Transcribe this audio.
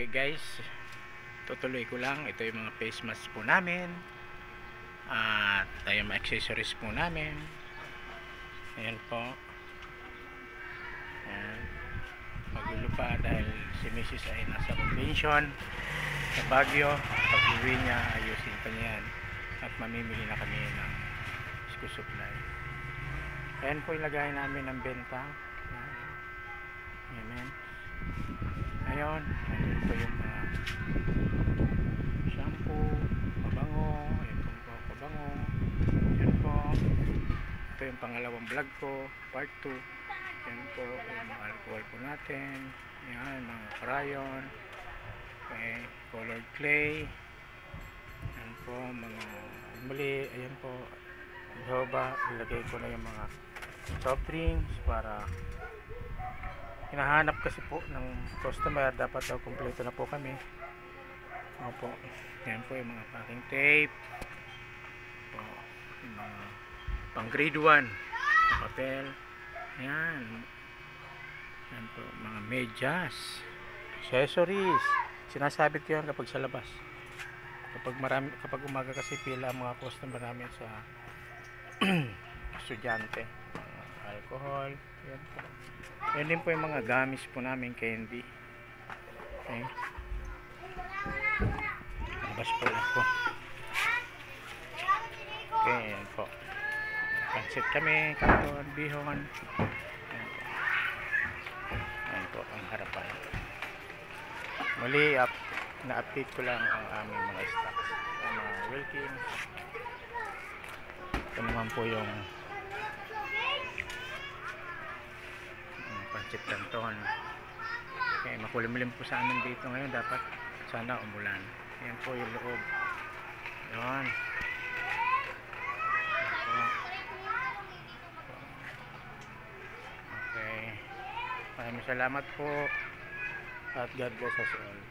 Okay guys, tutuloy ko lang. Ito yung mga face mask po namin at yung mga accessories po namin. Ayan po. Ayan. Magulo pa dahil si Mrs. ay nasa convention sa Baguio. Pag uwi niya, ayusin pa niya yan at mamimili na kami ng school supply. Ayan po ilagay namin ng benta. Ayan. Ayun, ayun po yung mga shampoo, pabango. Ayan po pabango. Ayan po. Ito yung pangalawang vlog ko, part 2. Ayan po yung mga alcohol po natin. Ayan, mga crayon. Okay, colored clay. Ayan po, mga muli. Ayan po, joba. Ilagay ko na yung mga soft drinks para hinahanap kasi po ng customer, dapat daw kompleto na po kami. Opo. Yan po yung mga packing tape po, yung mga pang grade 1 papel. Yan po, mga medyas, accessories. Sinasabit ko yan kapag sa labas, kapag umaga kasi pila ang mga customer namin sa estudyante. Alcohol. Yan po. Yan din po yung mga gamis po namin, candy. Okay. Labas po lang po. Okay, yan po. Pansit kami, karon, bihon. Yan po. Yan po ang harapan. Muli, na-update ko lang ang aming mga stocks. Ang mga Wilkins. Ito naman po yung pancit canton. Okay, makulimlim po sa amin dito ngayon. Dapat sana umulan. Yan po yung loob. Yan. Okay. Maraming salamat po. At God bless us all.